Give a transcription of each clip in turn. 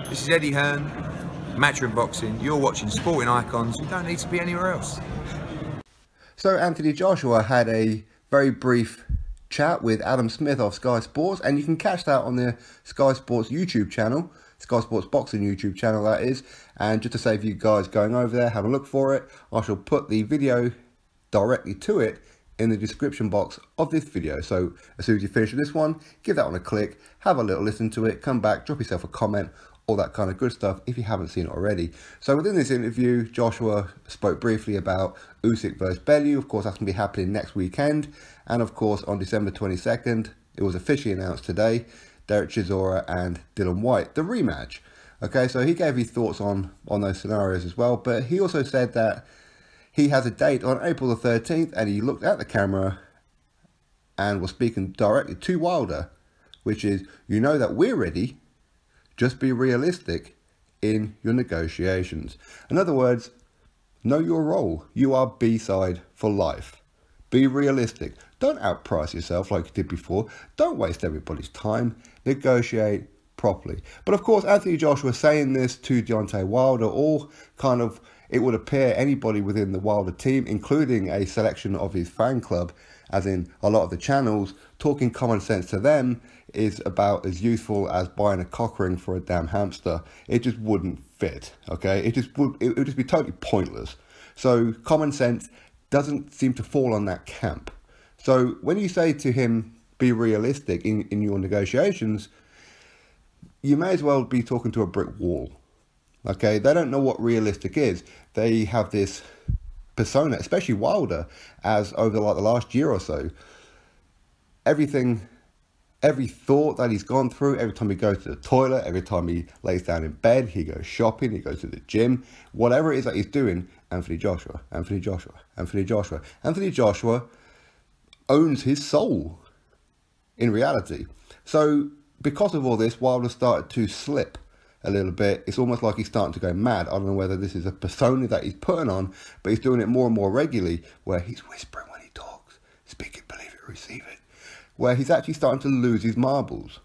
This is Eddie Hearn, Matchroom Boxing. You're watching Sporting Icons. You don't need to be anywhere else. So Anthony Joshua had a very brief chat with Adam Smith of Sky Sports, and you can catch that on the Sky Sports YouTube channel, Sky Sports Boxing YouTube channel that is. And just to save you guys going over there, have a look for it, I shall put the video directly to it in the description box of this video. So as soon as you finish with this one, give that one a click, have a little listen to it, come back, drop yourself a comment, all that kind of good stuff if you haven't seen it already. So within this interview, Joshua spoke briefly about Usyk versus Bellew. Of course, that's going to be happening next weekend. And of course, on December 22nd, it was officially announced today, Dereck Chisora and Dillian Whyte, the rematch. Okay, so he gave his thoughts on those scenarios as well. But he also said that he has a date on April the 13th, and he looked at the camera and was speaking directly to Wilder, which is, you know that we're ready. Just be realistic in your negotiations. In other words, know your role. You are B-side for life. Be realistic. Don't outprice yourself like you did before. Don't waste everybody's time. Negotiate properly. But of course, Anthony Joshua saying this to Deontay Wilder, all kind of, it would appear anybody within the Wilder team, including a selection of his fan club, as in a lot of the channels, talking common sense to them is about as useful as buying a cock ring for a damn hamster. It just wouldn't fit, okay? It would just be totally pointless. So common sense doesn't seem to fall on that camp. So when you say to him, be realistic in your negotiations, you may as well be talking to a brick wall, okay? They don't know what realistic is. They have this persona, especially Wilder, as over the last year or so, every thought that he's gone through, every time he goes to the toilet, every time he lays down in bed, he goes shopping, he goes to the gym, whatever it is that he's doing, Anthony Joshua, Anthony Joshua, Anthony Joshua. Anthony Joshua owns his soul in reality. So because of all this, Wilder started to slip a little bit. It's almost like he's starting to go mad. I don't know whether this is a persona that he's putting on, but he's doing it more and more regularly, where he's whispering when he talks, speak it, believe it, receive it, where he's actually starting to lose his marbles,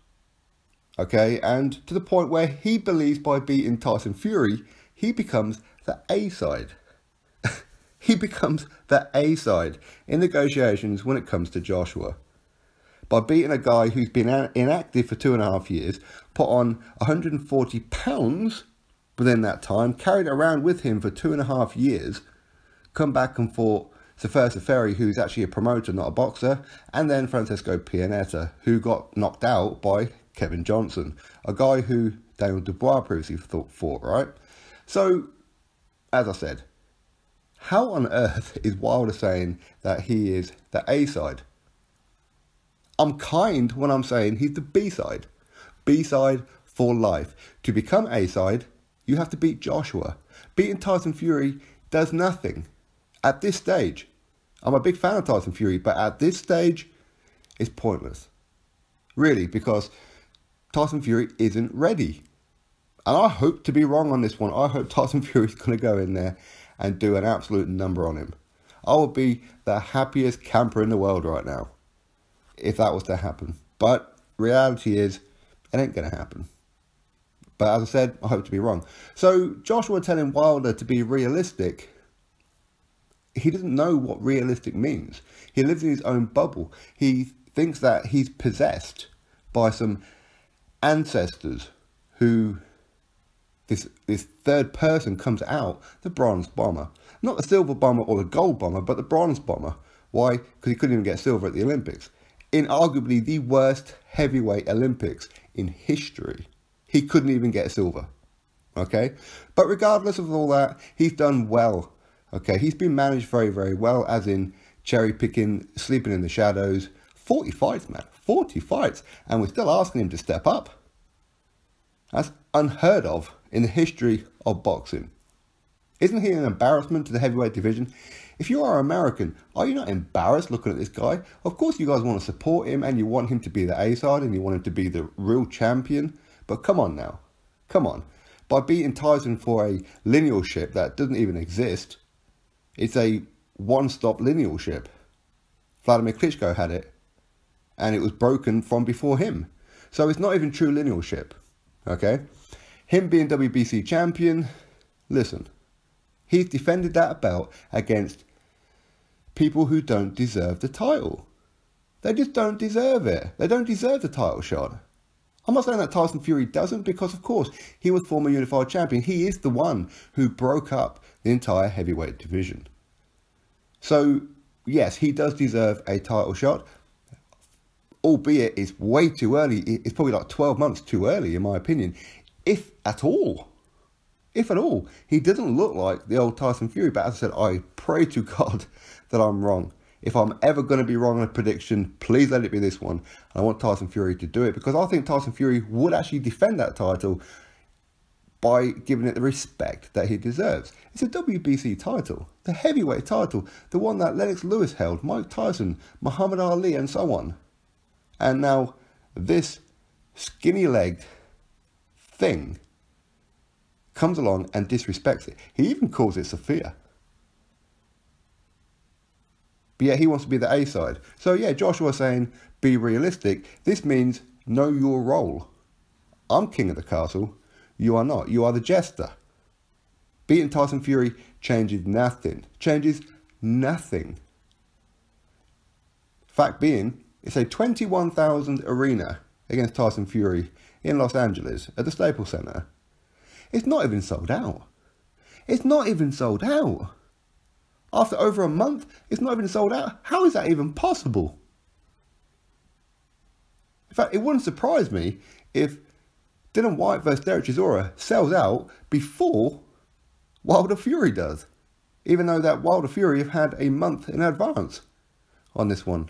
okay? And to the point where he believes by beating Tyson Fury, he becomes the A-side. He becomes the A-side in negotiations when it comes to Joshua. By beating a guy who's been inactive for 2.5 years, put on 140 pounds within that time, carried it around with him for 2.5 years, come back and fought Ferry, who's actually a promoter, not a boxer, and then Francesco Pianetta, who got knocked out by Kevin Johnson, a guy who Daniel Dubois previously fought, right? So, as I said, how on earth is Wilder saying that he is the A-side? I'm kind when I'm saying he's the B-side. B-side for life. To become A-side, you have to beat Joshua. Beating Tyson Fury does nothing. At this stage, I'm a big fan of Tyson Fury, but at this stage, it's pointless. Really, because Tyson Fury isn't ready. And I hope to be wrong on this one. I hope Tyson Fury is going to go in there and do an absolute number on him. I would be the happiest camper in the world right now if that was to happen. But reality is, it ain't going to happen. But as I said, I hope to be wrong. So Joshua telling Wilder to be realistic, he doesn't know what realistic means. He lives in his own bubble. He thinks that he's possessed by some ancestors who this third person comes out, the bronze bomber. Not the silver bomber or the gold bomber, but the bronze bomber. Why? Because he couldn't even get silver at the Olympics. In arguably the worst heavyweight Olympics in history, he couldn't even get silver. Okay? But regardless of all that, he's done well. Okay, he's been managed very, very well, as in cherry picking, sleeping in the shadows. 40 fights, man. 40 fights. And we're still asking him to step up. That's unheard of in the history of boxing. Isn't he an embarrassment to the heavyweight division? If you are American, are you not embarrassed looking at this guy? Of course you guys want to support him and you want him to be the A-side and you want him to be the real champion. But come on now. Come on. By beating Tyson for a lineal ship that doesn't even exist, it's a one-stop lineal ship. Vladimir Klitschko had it, and it was broken from before him. So it's not even true lineal ship, okay? Him being WBC champion, listen, he's defended that belt against people who don't deserve the title. They just don't deserve it. They don't deserve the title shot. I'm not saying that Tyson Fury doesn't, because of course he was former unified champion. He is the one who broke up the entire heavyweight division. So yes, he does deserve a title shot, albeit it's way too early. It's probably like 12 months too early in my opinion, if at all. If at all. He doesn't look like the old Tyson Fury, but as I said, I pray to God that I'm wrong. If I'm ever going to be wrong on a prediction, please let it be this one. I want Tyson Fury to do it, because I think Tyson Fury would actually defend that title by giving it the respect that he deserves. It's a WBC title, the heavyweight title, the one that Lennox Lewis held, Mike Tyson, Muhammad Ali, and so on. And now this skinny-legged thing comes along and disrespects it. He even calls it Sophia. But yet he wants to be the A side. So yeah, Joshua saying, be realistic. This means know your role. I'm king of the castle. You are not. You are the jester. Beating Tyson Fury changes nothing. Changes nothing. Fact being, it's a 21,000 arena against Tyson Fury in Los Angeles at the Staples Center. It's not even sold out. It's not even sold out. After over a month, it's not even sold out. How is that even possible? In fact, it wouldn't surprise me if Dillian Whyte versus Dereck Chisora sells out before Wilder Fury does. Even though that Wilder Fury have had a month in advance on this one.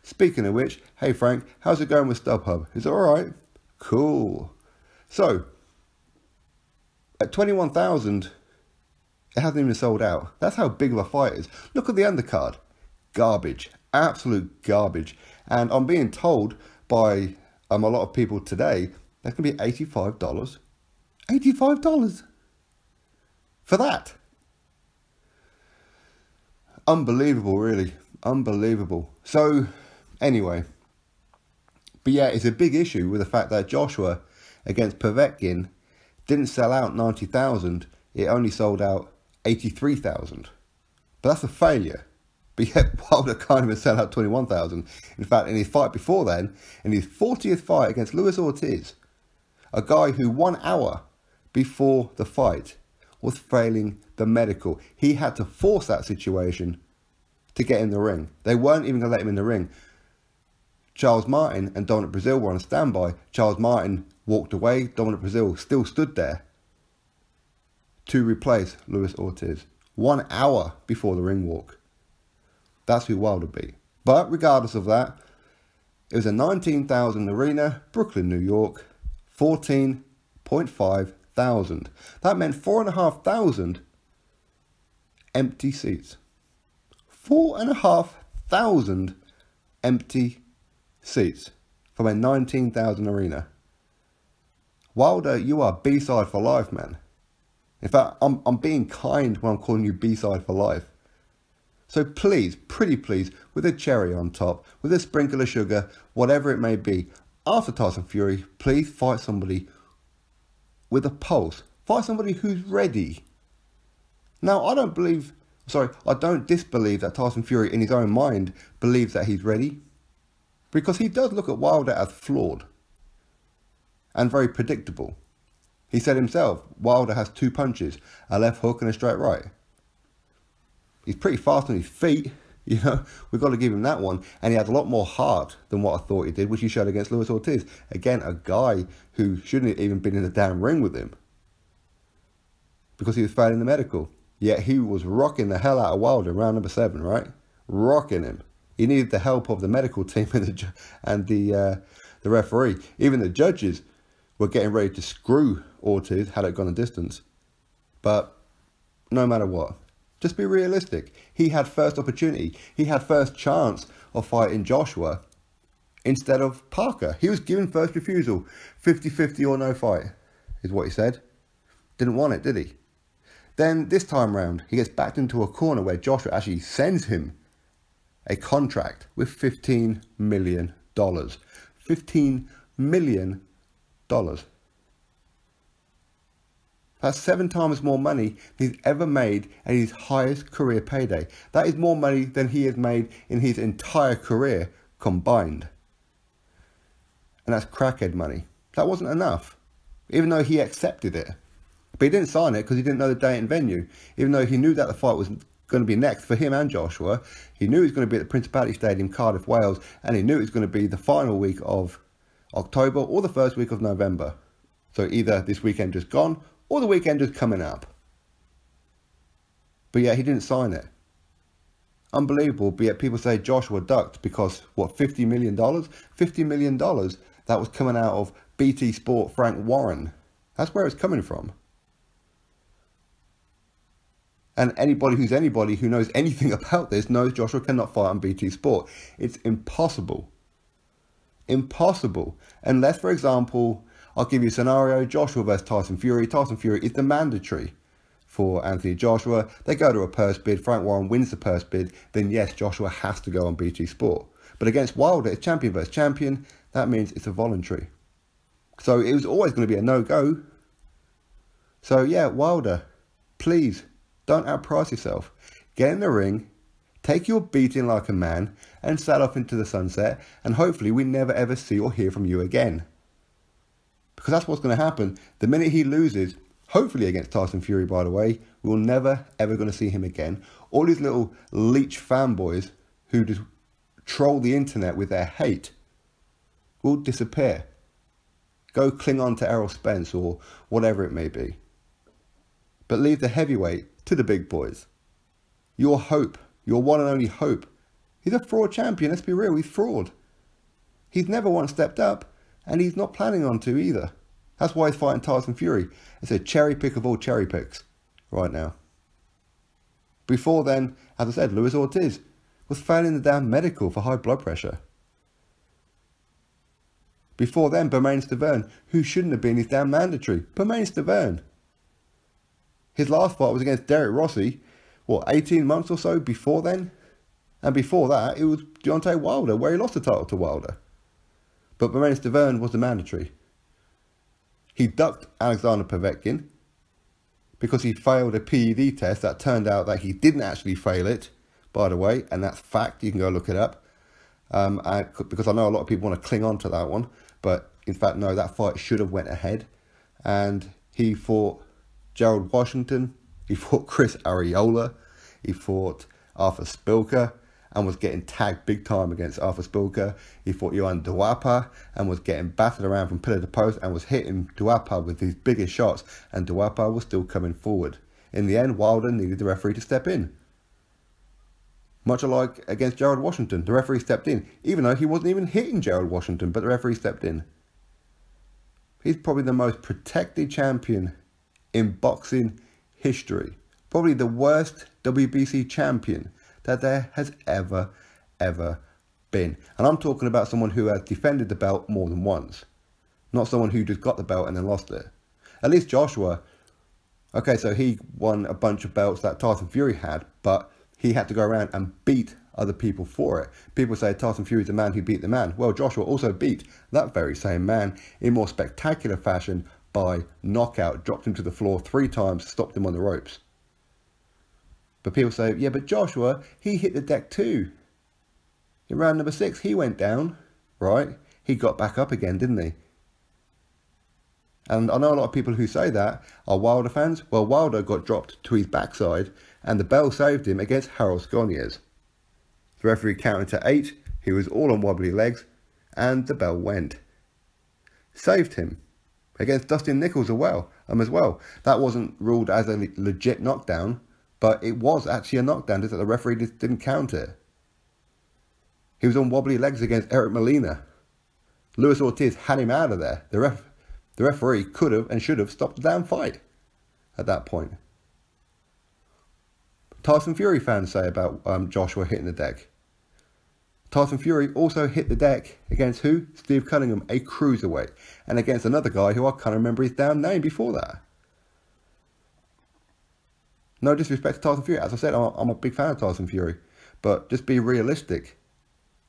Speaking of which, hey Frank, how's it going with StubHub? Is it alright? Cool. So, at 21,000, it hasn't even sold out. That's how big of a fight it is. Look at the undercard. Garbage. Absolute garbage. And I'm being told by a lot of people today, that's going to be $85. $85 for that. Unbelievable, really. Unbelievable. So, anyway. But yeah, it's a big issue with the fact that Joshua against Povetkin didn't sell out 90,000. It only sold out 83,000. But that's a failure. But yet Wilder can't even sell out 21,000. In fact, in his fight before then, in his 40th fight against Luis Ortiz, a guy who 1 hour before the fight was failing the medical. He had to force that situation to get in the ring. They weren't even going to let him in the ring. Charles Martin and Dominic Brazil were on standby. Charles Martin walked away. Dominic Brazil still stood there to replace Luis Ortiz 1 hour before the ring walk. That's who Wilder beat. But regardless of that, it was a 19,000 arena, Brooklyn, New York, 14.5 thousand. That meant 4,500 empty seats. 4,500 empty seats from a 19,000 arena. Wilder, you are B-side for life, man. In fact, I'm being kind when I'm calling you B-side for life. So please, pretty please, with a cherry on top, with a sprinkle of sugar, whatever it may be, after Tyson Fury, please fight somebody with a pulse. Fight somebody who's ready. Now, I don't disbelieve that Tyson Fury in his own mind believes that he's ready. Because he does look at Wilder as flawed and very predictable. He said himself, Wilder has 2 punches, a left hook and a straight right. He's pretty fast on his feet, you know, we've got to give him that one. And he has a lot more heart than what I thought he did, which he showed against Luis Ortiz. Again, a guy who shouldn't have even been in the damn ring with him because he was failing the medical. Yet he was rocking the hell out of Wilder in round number 7, right? Rocking him. He needed the help of the medical team and the referee. Even the judges were getting ready to screw Ortiz had it gone a distance. But no matter what, just be realistic. He had first opportunity. He had first chance of fighting Joshua instead of Parker. He was given first refusal. 50-50 or no fight is what he said. Didn't want it, did he? Then this time round, he gets backed into a corner where Joshua actually sends him a contract with $15 million. $15 million. That's 7 times more money he's ever made at his highest career payday. That is more money than he has made in his entire career combined. And that's crackhead money. That wasn't enough, even though he accepted it. But he didn't sign it because he didn't know the date and venue, even though he knew that the fight was going to be next for him and Joshua. He knew it was going to be at the Principality Stadium, Cardiff, Wales, and he knew it was going to be the final week of October or the first week of November. So either this weekend just gone or the weekend just coming up. But yet he didn't sign it. Unbelievable, but yet people say Joshua ducked because, what, $50 million? $50 million that was coming out of BT Sport Frank Warren. That's where it's coming from. And anybody who knows anything about this knows Joshua cannot fight on BT Sport. It's impossible. Impossible. Unless, for example, I'll give you a scenario, Joshua versus Tyson Fury. Tyson Fury is the mandatory for Anthony Joshua. They go to a purse bid. Frank Warren wins the purse bid. Then yes, Joshua has to go on BT Sport. But against Wilder, it's champion versus champion. That means it's a voluntary. So it was always going to be a no-go. So yeah, Wilder, please don't outprice yourself. Get in the ring, take your beating like a man, and sail off into the sunset. And hopefully we never ever see or hear from you again. Because that's what's going to happen. The minute he loses, hopefully against Tyson Fury, by the way, we'll never ever going to see him again. All these little leech fanboys who just troll the internet with their hate will disappear. Go cling on to Errol Spence or whatever it may be. But leave the heavyweight to the big boys. Your hope, your one and only hope. He's a fraud champion, let's be real, he's fraud. He's never once stepped up, and he's not planning on to either. That's why he's fighting Tyson Fury. It's a cherry pick of all cherry picks right now. Before then, as I said, Luis Ortiz was failing the damn medical for high blood pressure. Before then, Bermane Stiverne, who shouldn't have been his damn mandatory. Bermane Stiverne. His last fight was against Derek Rossi, what, 18 months or so before then? And before that, it was Deontay Wilder, where he lost the title to Wilder. But Bermane Stiverne was the mandatory. He ducked Alexander Povetkin because he failed a PED test that turned out that he didn't actually fail it, by the way, and that's fact, you can go look it up. Because I know a lot of people want to cling on to that one, but in fact, no, that fight should have went ahead. And he fought Gerald Washington, he fought Chris Arreola, he fought Arthur Spilka, and was getting tagged big time against Arthur Spilka. He fought Johan Duapa and was getting battered around from pillar to post and was hitting Duapa with his biggest shots, and Duapa was still coming forward. In the end, Wilder needed the referee to step in. Much like against Gerald Washington, the referee stepped in, even though he wasn't even hitting Gerald Washington, but the referee stepped in. He's probably the most protected champion in boxing history. Probably the worst WBC champion that there has ever been. And I'm talking about someone who has defended the belt more than once. Not someone who just got the belt and then lost it. At least Joshua, okay, so he won a bunch of belts that Tyson Fury had, but he had to go around and beat other people for it. People say Tyson Fury is the man who beat the man. Well, Joshua also beat that very same man in more spectacular fashion by knockout, dropped him to the floor 3 times, stopped him on the ropes. But people say, yeah, but Joshua, he hit the deck too. In round number 6, he went down, right? He got back up again, didn't he? And I know a lot of people who say that are Wilder fans. Well, Wilder got dropped to his backside, and the bell saved him against Harold Sconiers. The referee counted to 8, he was all on wobbly legs, and the bell went. Saved him. Against Dustin Nichols as well. That wasn't ruled as a legit knockdown, but it was actually a knockdown, just that the referee just didn't count it. He was on wobbly legs against Eric Molina. Luis Ortiz had him out of there. The referee could have and should have stopped the damn fight at that point. Tyson Fury fans say about Joshua hitting the deck. Tyson Fury also hit the deck against who? Steve Cunningham, a cruiserweight. And against another guy who I can't remember his damn name before that. No disrespect to Tyson Fury. As I said, I'm a big fan of Tyson Fury. But just be realistic.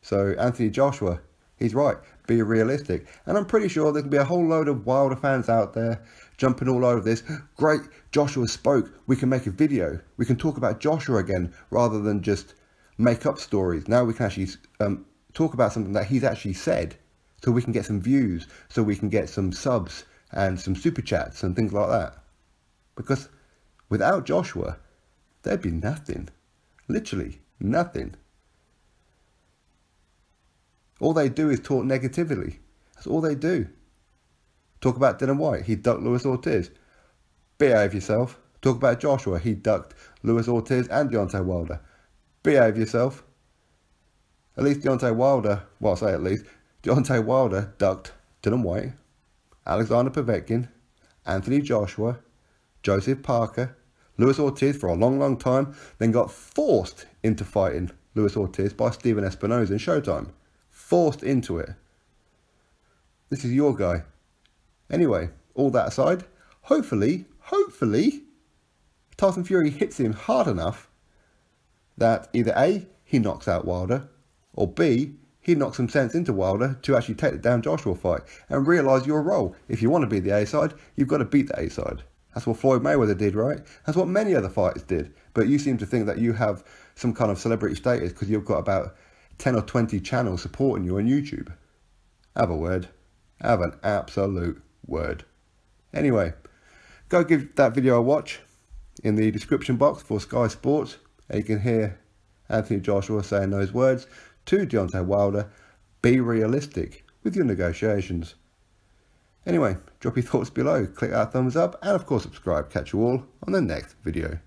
So Anthony Joshua, he's right. Be realistic. And I'm pretty sure there can be a whole load of Wilder fans out there jumping all over this. Great, Joshua spoke. We can make a video. We can talk about Joshua again rather than just make up stories. Now we can actually talk about something that he's actually said, so we can get some views, so we can get some subs and some super chats and things like that. Because without Joshua, there'd be nothing. Literally nothing. All they do is talk negatively. That's all they do. Talk about Dillian Whyte. He ducked Luis Ortiz. Behave yourself. Talk about Joshua. He ducked Luis Ortiz and Deontay Wilder. Behave yourself. At least Deontay Wilder, well, I say at least, Deontay Wilder ducked Dillian Whyte, Alexander Povetkin, Anthony Joshua, Joseph Parker, Luis Ortiz for a long, long time, then got forced into fighting Luis Ortiz by Stephen Espinosa in Showtime. Forced into it. This is your guy. Anyway, all that aside, hopefully, Tyson Fury hits him hard enough that either A, he knocks out Wilder, or B, he knocks some sense into Wilder to actually take the damn Joshua fight and realise your role. If you want to be the A side, you've got to beat the A side. That's what Floyd Mayweather did, right? That's what many other fighters did. But you seem to think that you have some kind of celebrity status because you've got about 10 or 20 channels supporting you on YouTube. Have a word. Have an absolute word. Anyway, go give that video a watch in the description box for Sky Sports. And you can hear Anthony Joshua saying those words to Deontay Wilder. Be realistic with your negotiations. Anyway, drop your thoughts below, click that thumbs up, and of course subscribe. Catch you all on the next video.